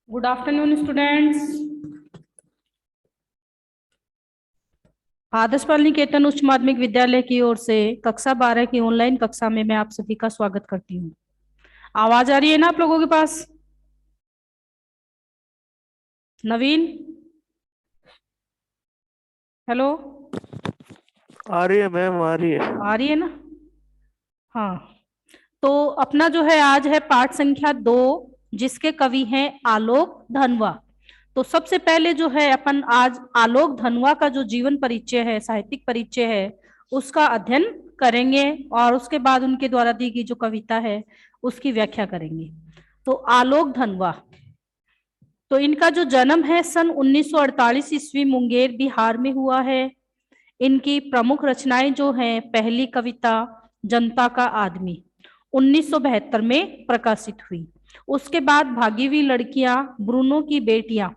Good afternoon students. Adarsh Pal Niketan उच्च माध्यमिक विद्यालय की ओर से कक्षा 12 की ऑनलाइन कक्षा में मैं आप सभी का स्वागत करती हूँ। आवाज आ रही है ना आप लोगों के पास? नवीन, हेलो, आ रही है मैम, आ रही है। आ रही है ना? हाँ, तो अपना जो है आज है पाठ संख्या 2, जिसके कवि हैं आलोक धनवा। तो सबसे पहले जो है अपन आज आलोक धनवा का जो जीवन परिचय है, साहित्यिक परिचय है, उसका अध्ययन करेंगे और उसके बाद उनके द्वारा दी गई जो कविता है उसकी व्याख्या करेंगे। तो आलोक धनवा, तो इनका जो जन्म है सन 1948 ईस्वी मुंगेर बिहार में हुआ है। इनकी प्रमुख रचनाएं जो हैं, पहली कविता जनता का आदमी 1972 में प्रकाशित हुई। उसके बाद भागी हुई लड़कियां, ब्रूनो की बेटियां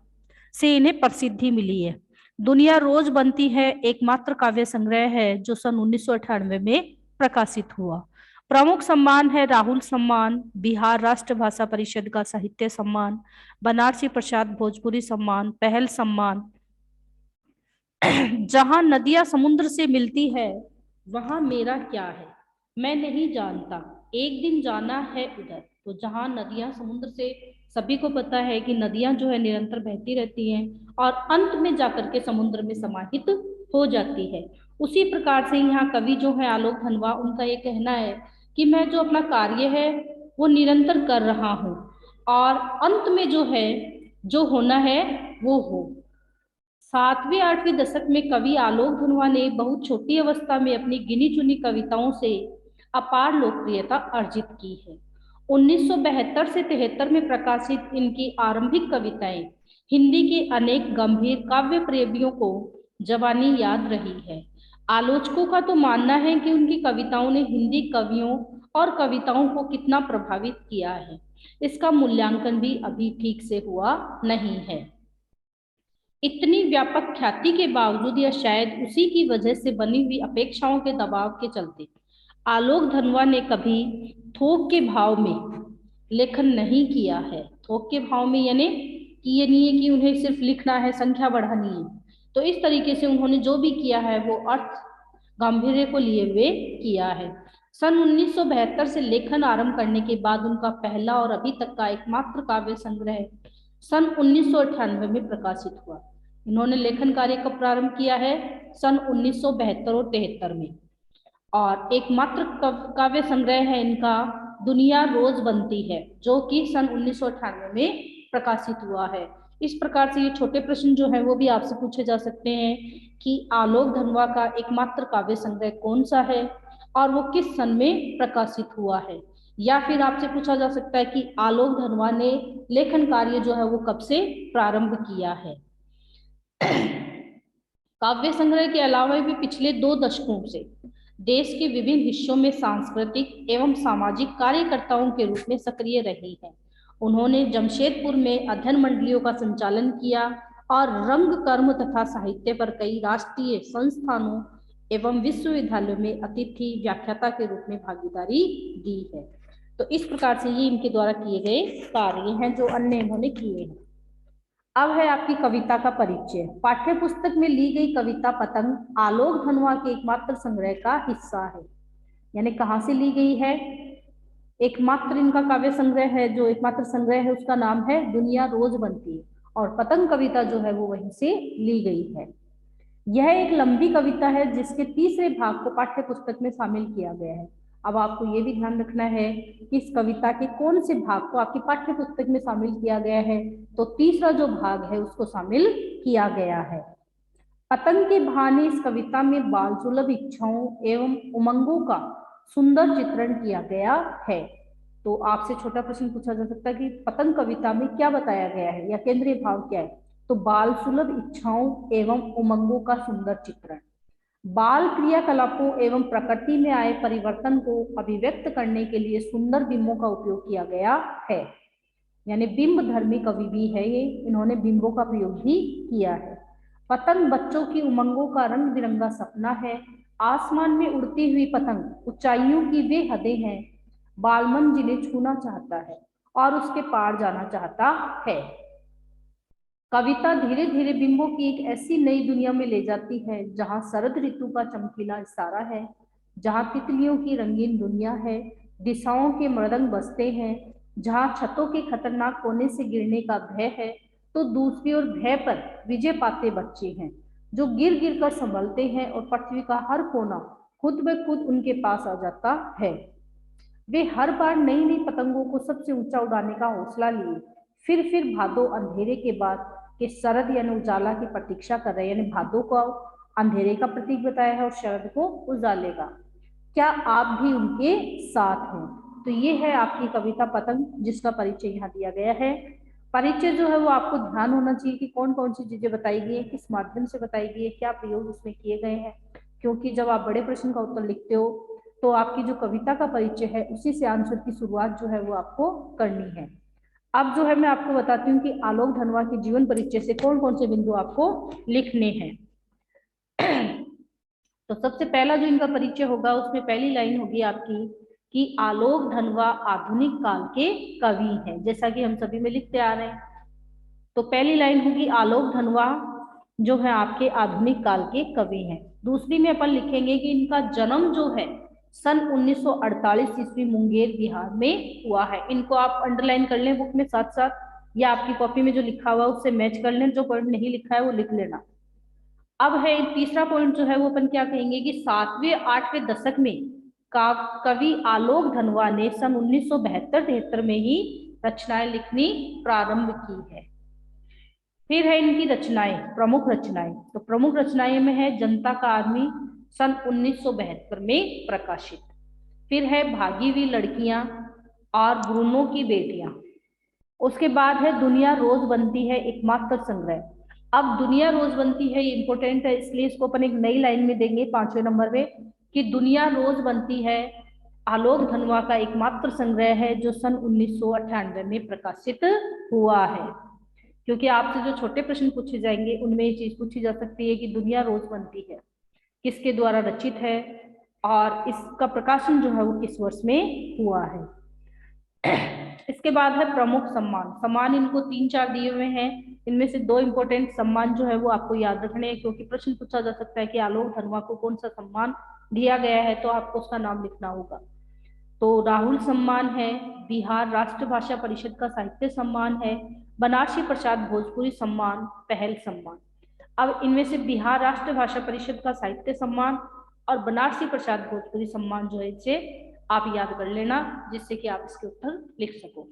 से इन्हें प्रसिद्धि मिली है। दुनिया रोज बनती है एकमात्र काव्य संग्रह है जो सन 1998 में प्रकाशित हुआ। प्रमुख सम्मान है राहुल सम्मान, बिहार राष्ट्र भाषा परिषद का साहित्य सम्मान, बनारसी प्रसाद भोजपुरी सम्मान, पहल सम्मान। जहां नदियां समुद्र से मिलती है वहां मेरा क्या है, मैं नहीं जानता, एक दिन जाना है उधर। तो जहां नदियां समुद्र से, सभी को पता है कि नदियां जो है निरंतर बहती रहती हैं और अंत में जाकर के समुद्र में समाहित हो जाती है। उसी प्रकार से यहाँ कवि जो है आलोक धनवा, उनका ये कहना है कि मैं जो अपना कार्य है वो निरंतर कर रहा हूँ और अंत में जो है, जो होना है वो हो। 7वीं 8वीं दशक में कवि आलोक धनवा ने बहुत छोटी अवस्था में अपनी गिनी चुनी कविताओं से अपार लोकप्रियता अर्जित की है। 1972 से 73 में प्रकाशित इनकी आरंभिक कविताएं हिंदी के अनेक गंभीर काव्य प्रेमियों को जवानी याद रही है। आलोचकों का तो मानना है कि उनकी कविताओं ने हिंदी कवियों और कविताओं को कितना प्रभावित किया है, इसका मूल्यांकन भी अभी ठीक से हुआ नहीं है। इतनी व्यापक ख्याति के बावजूद या शायद उसी की वजह से बनी हुई अपेक्षाओं के दबाव के चलते आलोक धनवा ने कभी थोक के भाव में लेखन नहीं किया है। थोक के भाव में यानी कि ये नहीं है कि उन्हें सिर्फ लिखना है, संख्या बढ़ानी है। तो इस तरीके से उन्होंने जो भी किया है वो अर्थ गांधीर्य को लिए हुए किया है। सन 1972 से लेखन आरंभ करने के बाद उनका पहला और अभी तक का एकमात्र काव्य संग्रह सन 1998 में प्रकाशित हुआ। इन्होंने लेखन कार्य कब प्रारंभ किया है? सन 1972 और 73 में। और एकमात्र काव्य संग्रह है इनका दुनिया रोज बनती है, जो कि सन 1998 में प्रकाशित हुआ है। इस प्रकार से ये छोटे प्रश्न जो है वो भी आपसे पूछे जा सकते हैं कि आलोक धनवा का एकमात्र काव्य संग्रह कौन सा है और वो किस सन में प्रकाशित हुआ है। या फिर आपसे पूछा जा सकता है कि आलोक धनवा ने लेखन कार्य जो है वो कब से प्रारंभ किया है। काव्य संग्रह के अलावा भी पिछले 2 दशकों से देश के विभिन्न हिस्सों में सांस्कृतिक एवं सामाजिक कार्यकर्ताओं के रूप में सक्रिय रही है। उन्होंने जमशेदपुर में अध्ययन मंडलियों का संचालन किया और रंग कर्म तथा साहित्य पर कई राष्ट्रीय संस्थानों एवं विश्वविद्यालयों में अतिथि व्याख्याता के रूप में भागीदारी दी है। तो इस प्रकार से ये इनके द्वारा किए गए कार्य हैं जो अन्य इन्होंने किए हैं। अब है आपकी कविता का परिचय। पाठ्य पुस्तक में ली गई कविता पतंग आलोक धनवा के एकमात्र संग्रह का हिस्सा है। यानी कहाँ से ली गई है? एकमात्र इनका काव्य संग्रह है, जो एकमात्र संग्रह है उसका नाम है दुनिया रोज बनती है और पतंग कविता जो है वो वहीं से ली गई है। यह एक लंबी कविता है जिसके तीसरे भाग को पाठ्य पुस्तक में शामिल किया गया है। अब आपको ये भी ध्यान रखना है कि इस कविता के कौन से भाग को आपकी पाठ्य पुस्तक में शामिल किया गया है। तो तीसरा जो भाग है उसको शामिल किया गया है। पतंग के बहाने इस कविता में बाल सुलभ इच्छाओं एवं उमंगों का सुंदर चित्रण किया गया है। तो आपसे छोटा प्रश्न पूछा जा सकता है कि पतंग कविता में क्या बताया गया है या केंद्रीय भाव क्या है? तो बाल सुलभ इच्छाओं एवं उमंगों का सुंदर चित्रण। बाल क्रियाकलापों एवं प्रकृति में आए परिवर्तन को अभिव्यक्त करने के लिए सुंदर बिंबों का उपयोग किया गया है। यानी बिंब धर्मी कवि भी है ये, इन्होंने बिंबों का प्रयोग भी किया है। पतंग बच्चों की उमंगों का रंग बिरंगा सपना है। आसमान में उड़ती हुई पतंग ऊंचाइयों की वे हदें हैं, बालमन जिन्हें छूना चाहता है और उसके पार जाना चाहता है। कविता धीरे धीरे बिंबों की एक ऐसी नई दुनिया में ले जाती है जहां शरद ऋतु का चमकीला इशारा है, जहां तितलियों की रंगीन दुनिया है, दिशाओं के मृदंग बजते हैं, जहां छतों के खतरनाक कोने से गिरने का भय है, तो दूसरी ओर भय पर विजय पाते बच्चे हैं जो गिर गिर कर संभलते हैं और पृथ्वी का हर कोना खुद ब खुद उनके पास आ जाता है। वे हर बार नई नई पतंगों को सबसे ऊंचा उड़ाने का हौसला लिए फिर भादो अंधेरे के बाद के शरद यानी उजाला की प्रतीक्षा कर रहे हैं, यानी भादो को अंधेरे का प्रतीक बताया है और शरद को उजाले का। क्या आप भी उनके साथ हैं? तो ये है आपकी कविता पतंग, जिसका परिचय यहाँ दिया गया है। परिचय जो है वो आपको ध्यान होना चाहिए कि कौन कौन सी चीजें बताई गई है, किस माध्यम से बताई गई है, क्या प्रयोग उसमें किए गए हैं, क्योंकि जब आप बड़े प्रश्न का उत्तर लिखते हो तो आपकी जो कविता का परिचय है उसी से आंसर की शुरुआत जो है वो आपको करनी है। अब जो है मैं आपको बताती हूँ कि आलोक धनवा के जीवन परिचय से कौन कौन से बिंदु आपको लिखने हैं। तो सबसे पहला जो इनका परिचय होगा उसमें पहली लाइन होगी आपकी कि आलोक धनवा आधुनिक काल के कवि हैं, जैसा कि हम सभी में लिखते आ रहे हैं। तो पहली लाइन होगी आलोक धनवा जो है आपके आधुनिक काल के कवि हैं। दूसरी में अपन लिखेंगे कि इनका जन्म जो है सन 1948 ईस्वी मुंगेर बिहार में हुआ है। इनको आप अंडरलाइन कर लें बुक में साथ साथ, या आपकी कॉपी में जो लिखा हुआ है उससे मैच कर लें, जो पॉइंट नहीं लिखा है वो लिख लेना। अब है तीसरा पॉइंट जो है वो अपन क्या कहेंगे कि 7वें-8वें दशक में कवि आलोक धनवा ने सन 1972-73 में ही रचनाएं लिखनी प्रारंभ की है। फिर है इनकी रचनाएं, प्रमुख रचनाएं। तो प्रमुख रचनाएं में है जनता का आदमी सन 1972 में प्रकाशित। फिर है भागी हुई लड़कियां और ब्रूनो की बेटियां। उसके बाद है दुनिया रोज बनती है एकमात्र संग्रह। अब दुनिया रोज बनती है ये इंपॉर्टेंट है, इसलिए इसको अपन एक नई लाइन में देंगे 5वें नंबर में कि दुनिया रोज बनती है आलोक धनवा का एकमात्र संग्रह है जो सन 1998 में प्रकाशित हुआ है। क्योंकि आपसे जो छोटे प्रश्न पूछे जाएंगे उनमें ये चीज पूछी जा सकती है कि दुनिया रोज बनती है किसके द्वारा रचित है और इसका प्रकाशन जो है वो किस वर्ष में हुआ है। इसके बाद है प्रमुख सम्मान। सम्मान इनको 3-4 दिए हुए हैं, इनमें से 2 इंपॉर्टेंट सम्मान जो है वो आपको याद रखने हैं, क्योंकि प्रश्न पूछा जा सकता है कि आलोक धनवा को कौन सा सम्मान दिया गया है, तो आपको उसका नाम लिखना होगा। तो राहुल सम्मान है, बिहार राष्ट्र भाषा परिषद का साहित्य सम्मान है, बनारसी प्रसाद भोजपुरी सम्मान, पहल सम्मान। अब इनमें से बिहार राष्ट्र भाषा परिषद का साहित्य सम्मान और बनारसी प्रसाद भोजपुरी सम्मान जो है इसे आप याद कर लेना, जिससे कि आप इसके उत्तर लिख सको।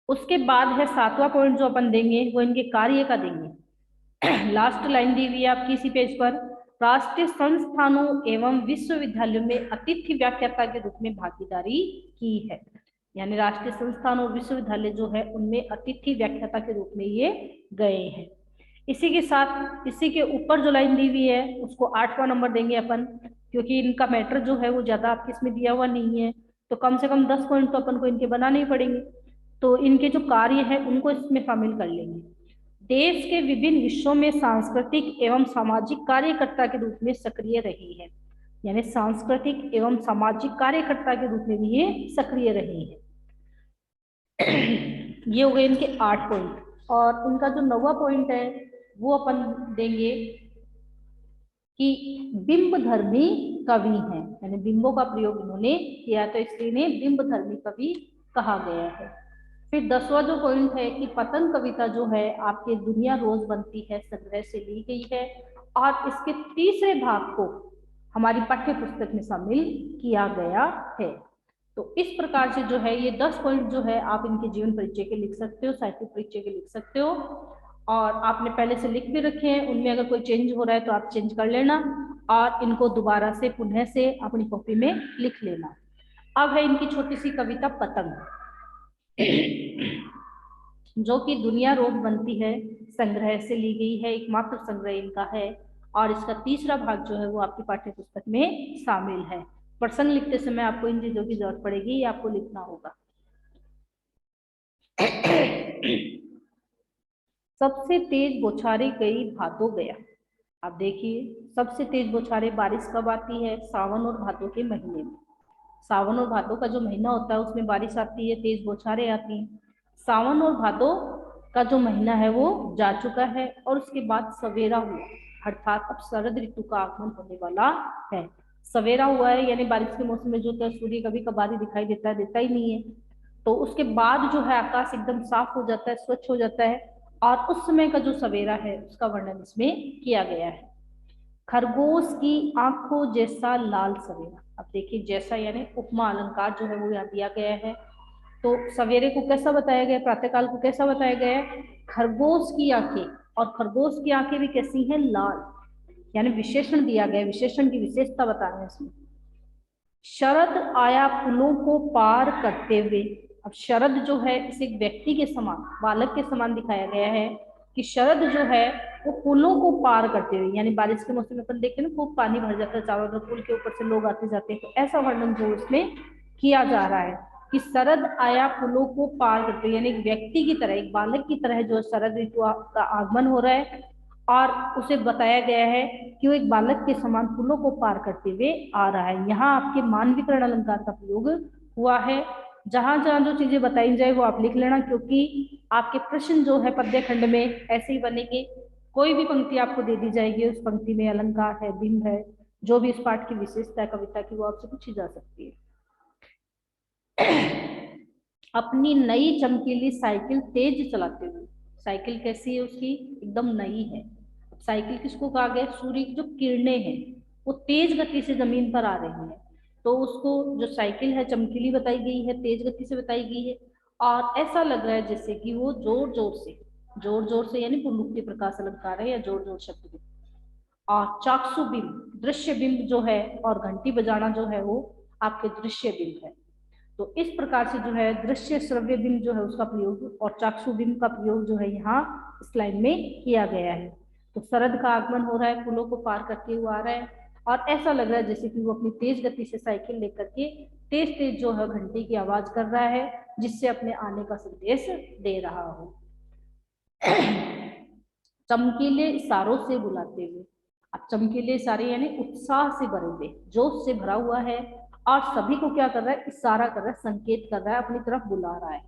उसके बाद है 7वां पॉइंट जो अपन देंगे वो इनके कार्य का देंगे। लास्ट लाइन दी हुई है आपकी इसी पेज पर, राष्ट्रीय संस्थानों एवं विश्वविद्यालयों में अतिथि व्याख्याता के रूप में भागीदारी की है। यानी राष्ट्रीय संस्थान और विश्वविद्यालय जो है उनमें अतिथि व्याख्याता के रूप में ये गए हैं। इसी के साथ इसी के ऊपर जो लाइन दी हुई है उसको 8वां नंबर देंगे अपन, क्योंकि इनका मैटर जो है वो ज्यादा आपके इसमें दिया हुआ नहीं है, तो कम से कम 10 पॉइंट तो अपन को इनके बनाने ही पड़ेंगे। तो इनके जो कार्य है उनको इसमें शामिल कर लेंगे। देश के विभिन्न हिस्सों में सांस्कृतिक एवं सामाजिक कार्यकर्ता के रूप में सक्रिय रही है। यानी सांस्कृतिक एवं सामाजिक कार्यकर्ता के रूप में भी ये सक्रिय रही है। ये हो गए इनके 8 पॉइंट। और इनका जो 9वां पॉइंट है वो अपन देंगे कि बिंब धर्मी कवि हैं, यानी बिंबों का प्रयोग इन्होंने किया तो इसलिए इन्हें बिंब धर्मी कवि कहा गया है। फिर 10वां जो पॉइंट है कि पतंग कविता जो है आपके दुनिया रोज बनती है संग्रह से ली गई है और इसके तीसरे भाग को हमारी पाठ्य पुस्तक में शामिल किया गया है। तो इस प्रकार से जो है ये 10 पॉइंट जो है आप इनके जीवन परिचय के लिख सकते हो, साहित्य परिचय के लिख सकते हो, और आपने पहले से लिख भी रखे हैं। उनमें अगर कोई चेंज हो रहा है तो आप चेंज कर लेना और इनको दोबारा से पुनः से अपनी कॉपी में लिख लेना। अब है इनकी छोटी सी कविता पतंग, जो कि दुनिया रोज बनती है संग्रह से ली गई है, एकमात्र संग्रह इनका है और इसका तीसरा भाग जो है वो आपकी पाठ्य पुस्तक में शामिल है। प्रसंग लिखते समय आपको इन चीजों की जरूरत पड़ेगी, ये आपको लिखना होगा। सबसे तेज बौछारें गई भादो गया। अब देखिए सबसे तेज बौछारें बारिश कब आती है? सावन और भादो के महीने में। सावन और भादो का जो महीना होता है उसमें बारिश आती है, तेज बौछारें आती हैं। सावन और भादो का जो महीना है वो जा चुका है और उसके बाद सवेरा हुआ, अर्थात अब शरद ऋतु का आगमन होने वाला है। सवेरा हुआ है यानी बारिश के मौसम में जो है सूर्य कभी कभार ही दिखाई देता है, देता ही नहीं है। तो उसके बाद जो है आकाश एकदम साफ हो जाता है, स्वच्छ हो जाता है, और उस समय का जो सवेरा है उसका वर्णन इसमें किया गया है। खरगोश की आंखों जैसा लाल सवेरा। अब देखिए जैसा यानी उपमा अलंकार जो है वो यहाँ दिया गया है। तो सवेरे को कैसा बताया गया, प्रातःकाल को कैसा बताया गया है, खरगोश की आंखें, और खरगोश की आंखें भी कैसी हैं, लाल, यानी विशेषण दिया गया, विशेषण की विशेषता बता रहे हैं इसमें। शरद आया पुलों को पार करते हुए। अब शरद जो है इसे एक व्यक्ति के समान, बालक के समान दिखाया गया है कि शरद जो है वो पुलों को पार करते हुए, यानी बारिश के मौसम में अपन देखते हैं ना खूब पानी भर जाता है चारों तरफ, पुल के ऊपर से लोग आते जाते हैं, तो ऐसा वर्णन जो उसमें किया जा रहा है कि शरद आया पुलों को पार करते हुए, यानी एक व्यक्ति की तरह, एक बालक की तरह जो शरद ऋतु का आगमन हो रहा है, और उसे बताया गया है कि वो एक बालक के समान पुलों को पार करते हुए आ रहा है। यहाँ आपके मानविकरण अलंकार का प्रयोग हुआ है। जहां जहां जो चीजें बताई जाए वो आप लिख लेना, क्योंकि आपके प्रश्न जो है पद्य खंड में ऐसे ही बनेंगे। कोई भी पंक्ति आपको दे दी जाएगी, उस पंक्ति में अलंकार है, बिंब है, जो भी इस पाठ की विशेषता है कविता की, वो आपसे पूछी जा सकती है। अपनी नई चमकीली साइकिल तेज चलाते हुए। साइकिल कैसी है उसकी, एकदम नई है। साइकिल किसको कहा गया, सूर्य की जो किरणें हैं वो तेज गति से जमीन पर आ रही हैं, तो उसको जो साइकिल है चमकीली बताई गई है, तेज गति से बताई गई है, और ऐसा लग रहा है जैसे कि वो जोर जोर से यानी पुनरुक्ति प्रकाश अलंकार है या जोर जोर शब्द भी। और चाक्षु बिंब, दृश्य बिंब जो है, और घंटी बजाना जो है वो आपके दृश्य बिंब है। तो इस प्रकार से जो है दृश्य श्रव्य बिंब जो है उसका प्रयोग और चाक्षु बिंब का प्रयोग जो है यहाँ इस लाइन में किया गया है। तो शरद का आगमन हो रहा है, पुलों को पार करके हुआ आ रहा है, और ऐसा लग रहा है जैसे कि वो अपनी तेज गति से साइकिल लेकर के तेज तेज जो है घंटी की आवाज कर रहा है, जिससे अपने आने का संदेश दे रहा हो। चमकीले इशारों से बुलाते हुए। अब चमकीले इशारे यानी उत्साह से भरे हुए, जोश से भरा हुआ है, और सभी को क्या कर रहा है, इशारा कर रहा है, संकेत कर रहा है, अपनी तरफ बुला रहा है।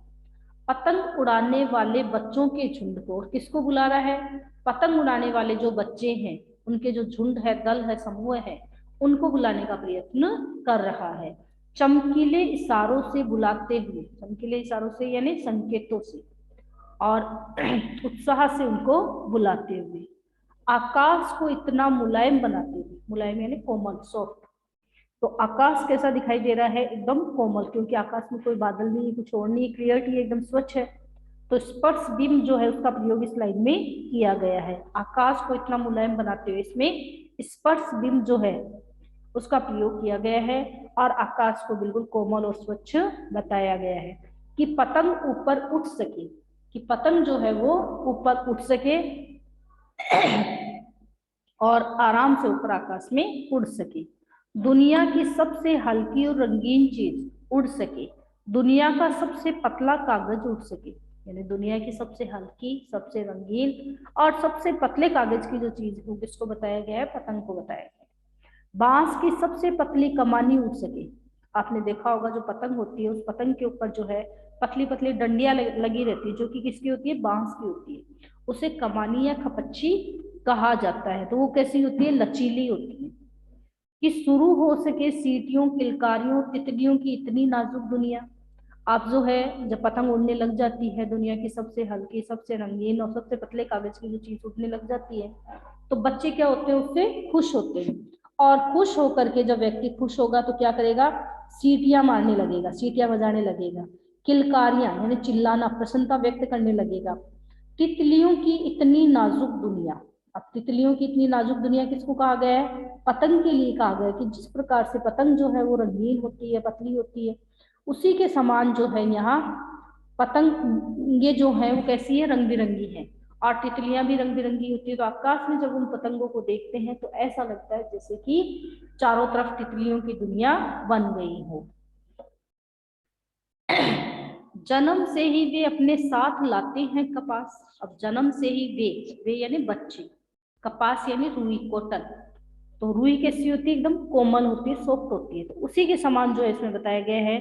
पतंग उड़ाने वाले बच्चों के झुंड को, और किसको बुला रहा है, पतंग उड़ाने वाले जो बच्चे हैं उनके जो झुंड है, दल है, समूह है, उनको बुलाने का प्रयत्न कर रहा है। चमकीले इशारों से बुलाते हुए, चमकीले इशारों से यानी संकेतों से, और उत्साह से उनको बुलाते हुए। आकाश को इतना मुलायम बनाते हुए, मुलायम यानी कोमल, सॉफ्ट। तो आकाश कैसा दिखाई दे रहा है, एकदम कोमल, क्योंकि आकाश में कोई बादल नहीं है, कुछ और नहीं है, क्लियरिटी एकदम स्वच्छ है। तो स्पर्श बिंब जो है उसका प्रयोग इस लाइन में किया गया है। आकाश को इतना मुलायम बनाते हुए इसमें स्पर्श बिंब जो है उसका प्रयोग किया गया है, और आकाश को बिल्कुल कोमल और स्वच्छ बताया गया है कि पतंग ऊपर उठ सके, कि पतंग जो है वो ऊपर उठ सके और आराम से ऊपर आकाश में उड़ सके। दुनिया की सबसे हल्की और रंगीन चीज उड़ सके, दुनिया का सबसे पतला कागज उड़ सके, यानी दुनिया की सबसे हल्की, सबसे रंगीन और सबसे पतले कागज की जो चीज है किसको बताया गया है, पतंग को बताया गया है। बांस की सबसे पतली कमानी उड़ सके। आपने देखा होगा जो पतंग होती है उस पतंग के ऊपर जो है पतली पतली डंडियां लगी रहती है, जो कि किसकी होती है, बांस की होती है, उसे कमानी या खपच्ची कहा जाता है। तो वो कैसी होती है, लचीली होती है। कि शुरू हो सके सीटियों, किलकारियों, तितलियों की इतनी नाजुक दुनिया। आप जो है जब पतंग उड़ने लग जाती है, दुनिया की सबसे हल्की, सबसे रंगीन और सबसे पतले कागज की जो चीज उड़ने लग जाती है, तो बच्चे क्या होते हैं, उससे खुश होते हैं, और खुश होकर के जब व्यक्ति खुश होगा तो क्या करेगा, सीटियां मारने लगेगा, सीटियां बजाने लगेगा, किलकारियां यानी चिल्लाना, प्रसन्नता व्यक्त करने लगेगा। तितलियों की इतनी नाजुक दुनिया। अब तितलियों की इतनी नाजुक दुनिया किसको कहा गया है, पतंग के लिए कहा गया है, कि जिस प्रकार से पतंग जो है वो रंगीन होती है, पतली होती है, उसी के समान जो है यहाँ पतंग ये जो है वो कैसी है, रंग बिरंगी है, और तितलियां भी रंग बिरंगी होती है। तो आकाश में जब उन पतंगों को देखते हैं तो ऐसा लगता है जैसे कि चारों तरफ तितलियों की दुनिया बन गई हो। जन्म से ही वे अपने साथ लाते हैं कपास। अब जन्म से ही वे यानी बच्चे, कपास यानी रुई, कॉटन। तो रुई कैसी होती है, एकदम कोमल होती है, सॉफ्ट होती है। तो उसी के समान जो है इसमें बताया गया है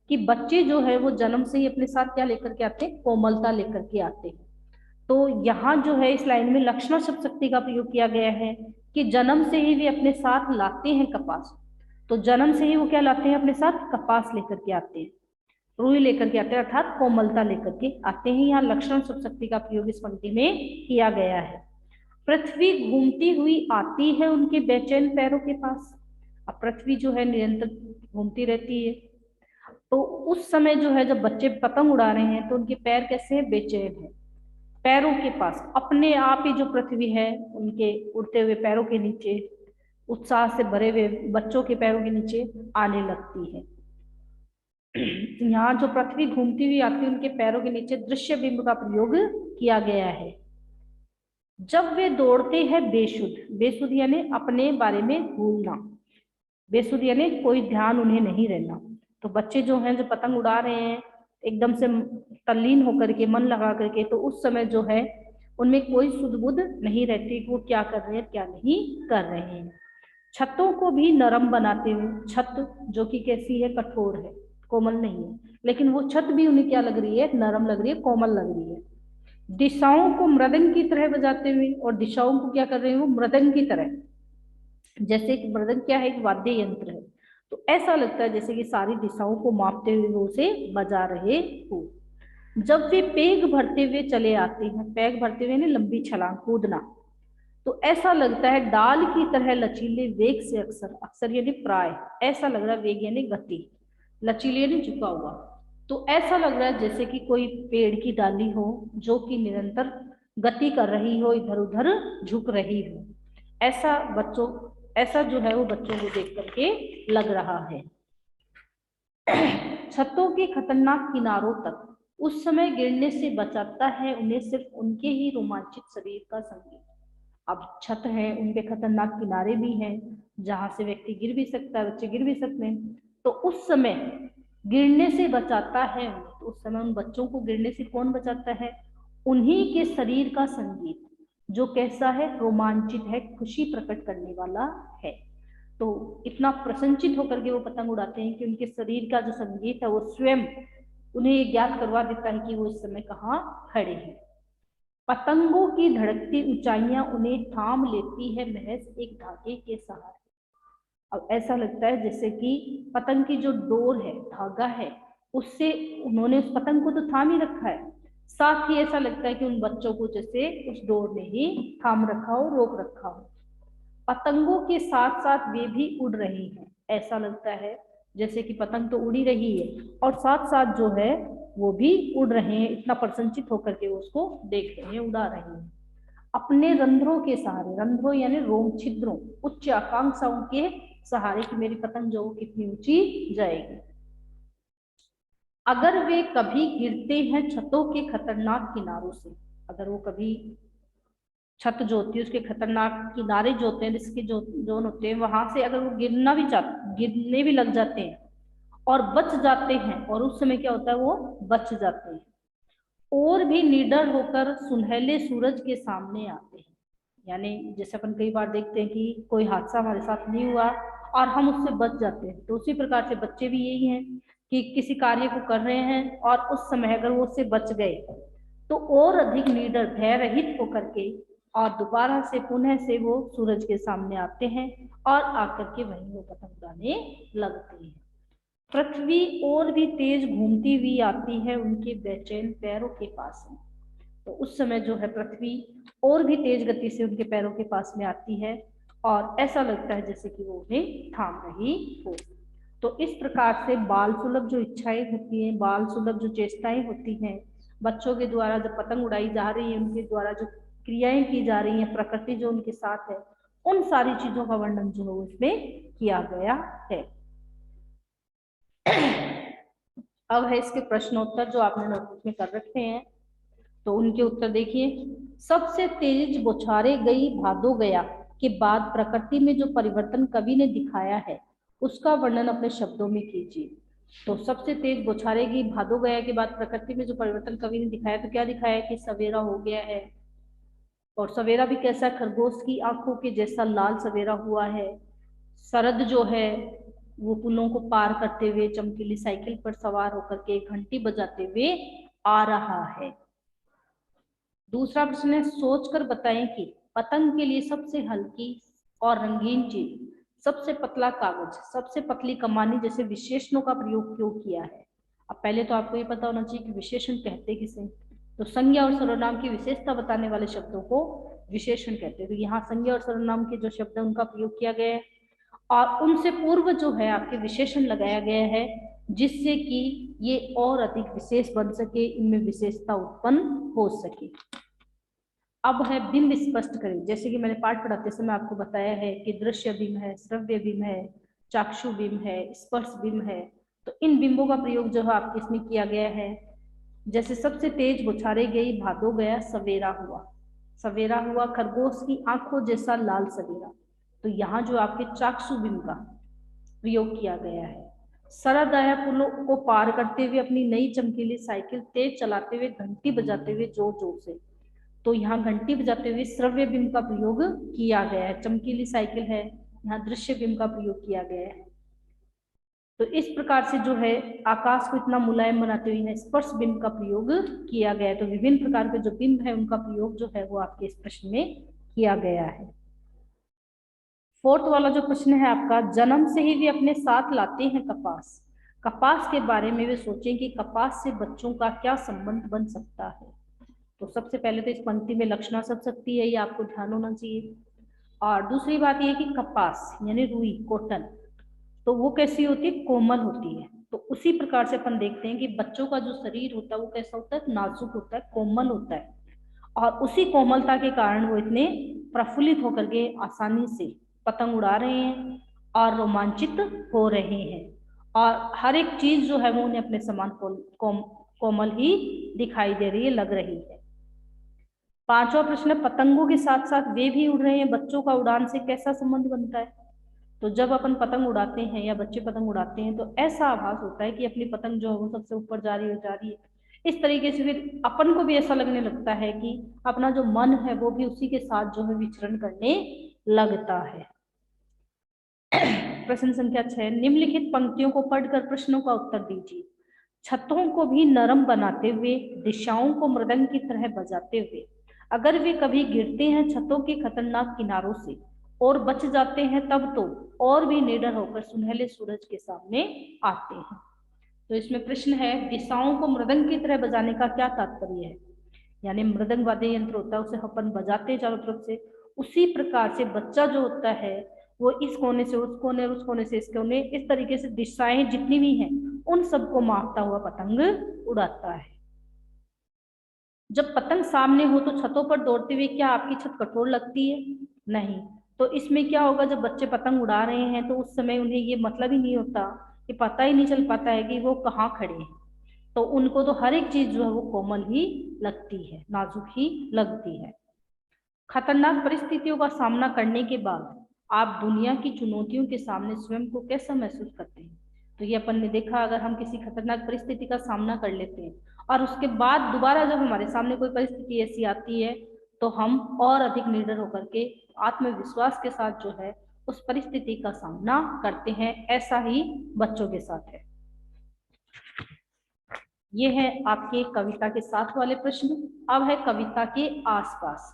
कि बच्चे जो है वो जन्म से ही अपने साथ क्या लेकर के आते हैं, कोमलता लेकर के आते हैं। तो यहाँ जो है इस लाइन में लक्षणा शब्द शक्ति का प्रयोग किया गया है कि जन्म से ही वे अपने साथ लाते हैं कपास। तो जन्म से ही वो क्या लाते हैं, अपने साथ कपास लेकर के आते हैं, रुई लेकर के आते हैं, अर्थात कोमलता लेकर के आते हैं। यहाँ लक्षण शब्द शक्ति का प्रयोग इस पंक्ति में किया गया है। पृथ्वी घूमती हुई आती है उनके बेचैन पैरों के पास। अब पृथ्वी जो है निरंतर घूमती रहती है, तो उस समय जो है जब बच्चे पतंग उड़ा रहे हैं तो उनके पैर कैसे हैं, बेचैन है। पैरों के पास अपने आप ही जो पृथ्वी है उनके उड़ते हुए पैरों के नीचे, उत्साह से भरे हुए बच्चों के पैरों के नीचे आने लगती है। यहाँ जो पृथ्वी घूमती हुई आती है उनके पैरों के नीचे दृश्य बिंब का प्रयोग किया गया है। जब वे दौड़ते हैं बेसुध, बेसुध यानी अपने बारे में भूलना, बेसुध यानी कोई ध्यान उन्हें नहीं रहना। तो बच्चे जो हैं जो पतंग उड़ा रहे हैं एकदम से तल्लीन होकर के, मन लगा करके, तो उस समय जो है उनमें कोई सुध बुध नहीं रहती कि वो क्या कर रहे हैं क्या नहीं कर रहे हैं। छतों को भी नरम बनाते हुए, छत जो कि कैसी है, कठोर है, कोमल नहीं है, लेकिन वो छत भी उन्हें क्या लग रही है, नरम लग रही है, कोमल लग रही है। दिशाओं को मृदंग की तरह बजाते हुए, और दिशाओं को क्या कर रहे हैं, वो मृदंग की तरह, जैसे कि मृदंग क्या है, एक वाद्य यंत्र है, तो ऐसा लगता है जैसे कि सारी दिशाओं को मापते हुए वो उसे बजा रहे हो। जब वे पेग भरते हुए चले आते हैं, पेग भरते हुए ना लंबी छलांग कूदना, तो ऐसा लगता है डाल की तरह लचीले वेग से, अक्सर, अक्सर यानी प्राय, ऐसा लग रहा है, वेग यानी गति, लचीले यानी झुका हुआ, तो ऐसा लग रहा है जैसे कि कोई पेड़ की डाली हो जो कि निरंतर गति कर रही हो, इधर उधर झुक रही हो। ऐसा बच्चों, ऐसा जो है वो बच्चों को देख करके लग रहा है। छतों के खतरनाक किनारों तक उस समय गिरने से बचाता है उन्हें सिर्फ उनके ही रोमांचित शरीर का संगीत। अब छत है, उनके खतरनाक किनारे भी हैं जहां से व्यक्ति गिर भी सकता है, बच्चे गिर भी सकते हैं, तो उस समय गिरने से बचाता है। तो उस समय उन बच्चों को गिरने से कौन बचाता है, उन्हीं के शरीर का संगीत, जो कैसा है, रोमांचित है, खुशी प्रकट करने वाला है। तो इतना प्रसन्नचित होकर के वो पतंग उड़ाते हैं कि उनके शरीर का जो संगीत है वो स्वयं उन्हें ये ज्ञात करवा देता है कि वो इस समय कहाँ खड़े हैं। पतंगों की धड़कती ऊंचाइयां उन्हें थाम लेती है महज एक धागे के सहारे। अब ऐसा लगता है जैसे कि पतंग की जो डोर है, धागा है, उससे उन्होंने उस पतंग को तो थाम ही रखा है, साथ ही ऐसा लगता है कि उन बच्चों को जैसे उस डोर ने ही थाम रखा हो, रोक रखा हो। पतंगों के साथ साथ वे भी उड़ रही हैं, ऐसा लगता है जैसे कि पतंग तो उड़ी रही है और साथ साथ जो है वो भी उड़ रहे हैं, इतना प्रसन्नचित होकर के वो उसको देख रहे हैं, उड़ा रहे हैं। अपने रंध्रों के सहारे, रंध्रों यानी रोम छिद्रों, उच्च आकांक्षाओं के सहारे कि मेरी पतंग जो कितनी ऊंची जाएगी। अगर वे कभी गिरते हैं छतों के खतरनाक किनारों से, अगर वो कभी छत जो होती है उसके खतरनाक किनारे जो होते हैं, रिस्की जो जोन होते हैं, वहां से अगर वो गिरने भी लग जाते हैं और बच जाते हैं, और उस समय क्या होता है, वो बच जाते हैं और भी निडर होकर सुनहले सूरज के सामने आते हैं। यानी जैसे अपन कई बार देखते हैं कि कोई हादसा हमारे साथ नहीं हुआ और हम उससे बच जाते हैं, तो उसी प्रकार से बच्चे भी यही हैं कि किसी कार्य को कर रहे हैं और उस समय अगर वो उससे बच गए तो और अधिक निडर, भय रहित होकर के और दोबारा से पुनः से वो सूरज के सामने आते हैं और आकर के वहीं वो पतंग उड़ाने लगते हैं। पृथ्वी और भी तेज घूमती हुई आती है उनके बेचैन पैरों के पास में। तो उस समय जो है पृथ्वी और भी तेज गति से उनके पैरों के पास में आती है और ऐसा लगता है जैसे कि वो उन्हें थाम रही हो। तो इस प्रकार से बाल सुलभ जो इच्छाएं होती हैं, बाल सुलभ जो चेष्टाएं होती हैं, बच्चों के द्वारा जो पतंग उड़ाई जा रही है, उनके द्वारा जो क्रियाएं की जा रही हैं, प्रकृति जो उनके साथ है, उन सारी चीजों का वर्णन जो है उसमें किया गया है। अब है इसके प्रश्नोत्तर जो आपने नोटबुक में कर रखे हैं, तो उनके उत्तर देखिए। सबसे तेज बौछारे गई भादो गया के बाद प्रकृति में जो परिवर्तन कवि ने दिखाया है उसका वर्णन अपने शब्दों में कीजिए। तो सबसे तेज बौछारे गई भादो गया के बाद प्रकृति में जो परिवर्तन कवि ने दिखाया, तो क्या दिखाया कि सवेरा हो गया है, और सवेरा भी कैसा, खरगोश की आंखों के जैसा लाल सवेरा हुआ है। शरद जो है वो पुलों को पार करते हुए चमकीली साइकिल पर सवार होकर के घंटी बजाते हुए आ रहा है। दूसरा प्रश्न है, सोचकर बताएं कि पतंग के लिए सबसे हल्की और रंगीन चीज, सबसे पतला कागज, सबसे पतली कमानी जैसे विशेषणों का प्रयोग क्यों किया है। अब पहले तो आपको ये पता होना चाहिए कि विशेषण कहते किसे। तो संज्ञा और सर्वनाम की विशेषता बताने वाले शब्दों को विशेषण कहते हैं। तो यहाँ संज्ञा और सर्वनाम के जो शब्द है उनका प्रयोग किया गया है और उनसे पूर्व जो है आपके विशेषण लगाया गया है, जिससे कि ये और अधिक विशेष बन सके, इनमें विशेषता उत्पन्न हो सके। अब है बिंब स्पष्ट करें। जैसे कि मैंने पाठ पढ़ाते समय आपको बताया है कि दृश्य बिंब है, श्रव्य बिंब है, चाक्षु बिंब है, स्पर्श बिंब है। तो इन बिंबों का प्रयोग जो है आपके इसमें किया गया है। जैसे सबसे तेज बुछारे गई भादो गया सवेरा हुआ, सवेरा हुआ खरगोश की आंखों जैसा लाल सवेरा। तो यहाँ जो आपके चाक्षु बिंब का प्रयोग किया गया है। सरद आया पुलों को पार करते हुए अपनी नई चमकीली साइकिल तेज चलाते हुए घंटी बजाते हुए जोर जोर से। तो यहाँ घंटी बजाते हुए श्रव्य बिंब का प्रयोग किया गया है। चमकीली साइकिल है, यहाँ दृश्य बिंब का प्रयोग किया गया है। तो इस प्रकार से जो है आकाश को इतना मुलायम बनाते हुए स्पर्श बिंब का प्रयोग किया गया है। तो विभिन्न प्रकार के जो बिंब है उनका प्रयोग जो है वो आपके इस प्रश्न में किया गया है। फोर्थ वाला जो प्रश्न है आपका, जन्म से ही वे अपने साथ लाते हैं कपास। कपास के बारे में वे सोचें कि कपास से बच्चों का क्या संबंध बन सकता है। तो सबसे पहले तो इस पंक्ति में लक्षणा सब सकती है, ये आपको ध्यान होना चाहिए। और दूसरी बात यह कि कपास यानी रुई, कॉटन, तो वो कैसी होती है, कोमल होती है। तो उसी प्रकार से अपन देखते हैं कि बच्चों का जो शरीर होता है वो कैसा होता है, नाजुक होता है, कोमल होता है। और उसी कोमलता के कारण वो इतने प्रफुल्लित होकर के आसानी से पतंग उड़ा रहे हैं और रोमांचित हो रहे हैं। और हर एक चीज जो है वो उन्हें अपने समान कोमल ही दिखाई दे रही है, लग रही है। पांचवा प्रश्न, पतंगों के साथ साथ वे भी उड़ रहे हैं, बच्चों का उड़ान से कैसा संबंध बनता है। तो जब अपन पतंग उड़ाते हैं या बच्चे पतंग उड़ाते हैं तो ऐसा आभास होता है कि अपनी पतंग जो है वो सबसे ऊपर जा रही है, जा रही है। इस तरीके से फिर अपन को भी ऐसा लगने लगता है कि अपना जो मन है वो भी उसी के साथ जो है विचरण करने लगता है। प्रश्न संख्या 6, निम्नलिखित पंक्तियों को पढ़कर प्रश्नों का उत्तर दीजिए। छतों को भी नरम बनाते हुए, दिशाओं को मृदंग की तरह बजाते हुए, अगर वे कभी गिरते हैं छतों के खतरनाक किनारों से और बच जाते हैं तब तो और भी निडर होकर सुनहले सूरज के सामने आते हैं। तो इसमें प्रश्न है, दिशाओं को मृदंग की तरह बजाने का क्या तात्पर्य है। यानी मृदंग वाद्य यंत्र होता है उसे अपन बजाते हैं चारों तरफ से, उसी प्रकार से बच्चा जो होता है वो इस कोने से उस कोने, उस कोने से इस कोने, इस तरीके से दिशाएं जितनी भी हैं उन सबको मापता हुआ पतंग उड़ाता है। जब पतंग सामने हो तो छतों पर दौड़ते हुए क्या आपकी छत कठोर लगती है, नहीं। तो इसमें क्या होगा, जब बच्चे पतंग उड़ा रहे हैं तो उस समय उन्हें ये मतलब ही नहीं होता, कि पता ही नहीं चल पाता है कि वो कहाँ खड़े हैं। तो उनको तो हर एक चीज जो है वो कोमल ही लगती है, नाजुक ही लगती है। खतरनाक परिस्थितियों का सामना करने के बाद आप दुनिया की चुनौतियों के सामने स्वयं को कैसा महसूस करते हैं। तो ये अपन ने देखा, अगर हम किसी खतरनाक परिस्थिति का सामना कर लेते हैं और उसके बाद दोबारा जब हमारे सामने कोई परिस्थिति ऐसी आती है तो हम और अधिक निडर होकर के आत्मविश्वास के साथ जो है उस परिस्थिति का सामना करते हैं। ऐसा ही बच्चों के साथ है। ये है आपके कविता के साथ वाले प्रश्न। अब है कविता के आसपास।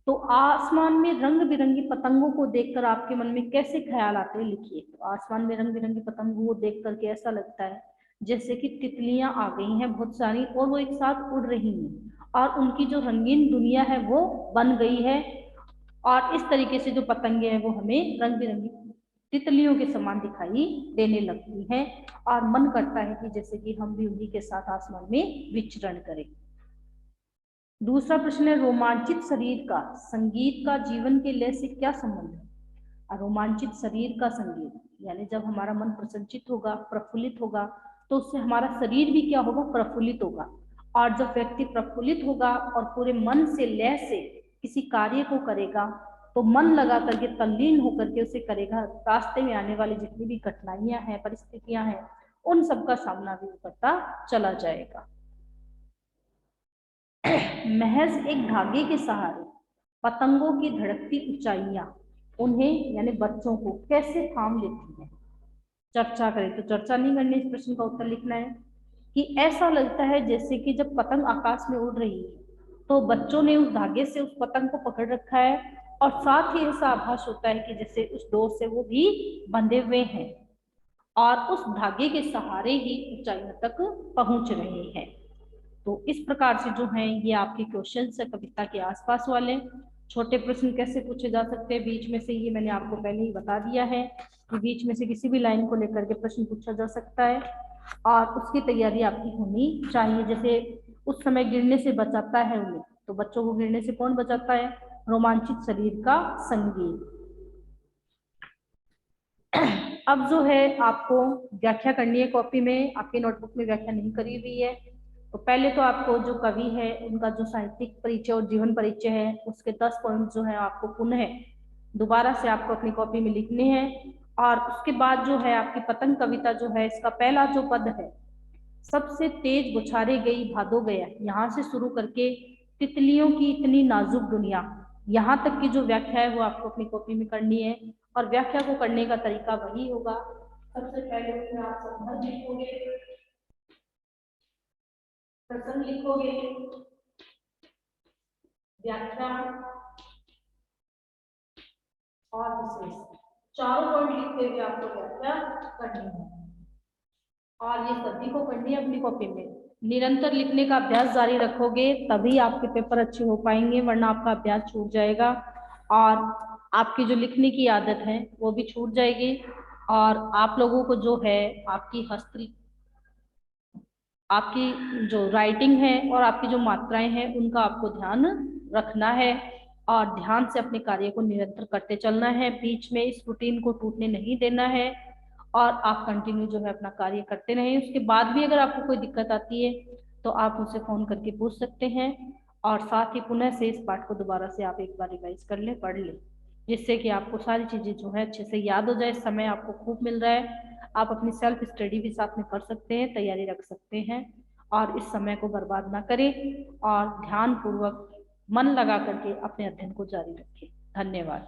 तो आसमान में रंग बिरंगी पतंगों को देखकर आपके मन में कैसे ख्याल आते हैं, लिखिए। तो आसमान में रंग बिरंगी पतंगों को देख करके ऐसा लगता है जैसे कि तितलियां आ गई हैं बहुत सारी और वो एक साथ उड़ रही हैं और उनकी जो रंगीन दुनिया है वो बन गई है। और इस तरीके से जो पतंगे हैं वो हमें रंग बिरंगी तितलियों के समान दिखाई देने लगती हैं और मन करता है कि जैसे कि हम भी उन्हीं के साथ आसमान में विचरण करें। दूसरा प्रश्न है, रोमांचित शरीर का संगीत का जीवन के लय से क्या संबंध है। रोमांचित शरीर का संगीत यानी जब हमारा मन प्रसन्नचित होगा, प्रफुल्लित होगा, तो उससे हमारा शरीर भी क्या होगा, प्रफुल्लित होगा। और जब व्यक्ति प्रफुल्लित होगा और पूरे मन से, लय से किसी कार्य को करेगा तो मन लगा करके, तल्लीन होकर के उसे करेगा, रास्ते में आने वाली जितनी भी कठिनाइयां हैं, परिस्थितियां हैं, उन सबका सामना भी करता चला जाएगा। महज एक धागे के सहारे पतंगों की धड़कती ऊंचाइयां उन्हें यानी बच्चों को कैसे थाम लेती हैं। चर्चा करें तो चर्चा नहीं करनी, इस प्रश्न का उत्तर लिखना है कि ऐसा लगता है जैसे कि जब पतंग आकाश में उड़ रही है तो बच्चों ने उस धागे से उस पतंग को पकड़ रखा है और साथ ही ऐसा आभास होता है कि जैसे उस डोर से वो भी बंधे हुए हैं और उस धागे के सहारे ही ऊंचाइयों तक पहुंच रहे हैं। तो इस प्रकार से जो है ये आपके क्वेश्चन है कविता के आसपास वाले। छोटे प्रश्न कैसे पूछे जा सकते हैं बीच में से, ये मैंने आपको पहले ही बता दिया है कि बीच में से किसी भी लाइन को लेकर के प्रश्न पूछा जा सकता है और उसकी तैयारी आपकी होनी चाहिए। जैसे उस समय गिरने से बचाता है उन्हें, तो बच्चों को गिरने से कौन बचाता है? रोमांचित शरीर का संगीत। अब जो है आपको व्याख्या करनी है, कॉपी में आपके नोटबुक में व्याख्या नहीं करी हुई है। तो पहले तो आपको जो कवि है उनका जो साहित्यिक परिचय और जीवन परिचय है उसके 10 पॉइंट जो है आपको पुनः दोबारा से आपको अपनी कॉपी में लिखने हैं। और उसके बाद जो है आपकी पतंग कविता जो है इसका पहला जो पद है, सबसे तेज बुछारे गई भादो गया, यहाँ से शुरू करके तितलियों की इतनी नाजुक दुनिया, यहाँ तक की जो व्याख्या है वो आपको अपनी कॉपी में करनी है। और व्याख्या को करने का तरीका वही होगा, सबसे पहले उसमें आप संबंध लिखोगे, प्रसंग लिखोगे, व्याख्या और विशेष, चारों पॉइंट लिखते हुए आपको व्याख्या करनी है और ये सभी को करनी है अपनी कॉपी में। निरंतर लिखने का अभ्यास जारी रखोगे तभी आपके पेपर अच्छे हो पाएंगे, वरना आपका अभ्यास छूट जाएगा और आपकी जो लिखने की आदत है वो भी छूट जाएगी। और आप लोगों को जो है आपकी जो राइटिंग है और आपकी जो मात्राएं हैं उनका आपको ध्यान रखना है और ध्यान से अपने कार्य को निरंतर करते चलना है, बीच में इस रूटीन को टूटने नहीं देना है और आप कंटिन्यू जो है अपना कार्य करते रहें। उसके बाद भी अगर आपको कोई दिक्कत आती है तो आप मुझसे फोन करके पूछ सकते हैं और साथ ही पुनः से इस पाठ को दोबारा से आप एक बार रिवाइज कर ले, पढ़ ले, जिससे कि आपको सारी चीजें जो है अच्छे से याद हो जाए। समय आपको खूब मिल रहा है, आप अपनी सेल्फ स्टडी भी साथ में कर सकते हैं, तैयारी रख सकते हैं और इस समय को बर्बाद ना करें और ध्यान पूर्वक मन लगा करके अपने अध्ययन को जारी रखें। धन्यवाद।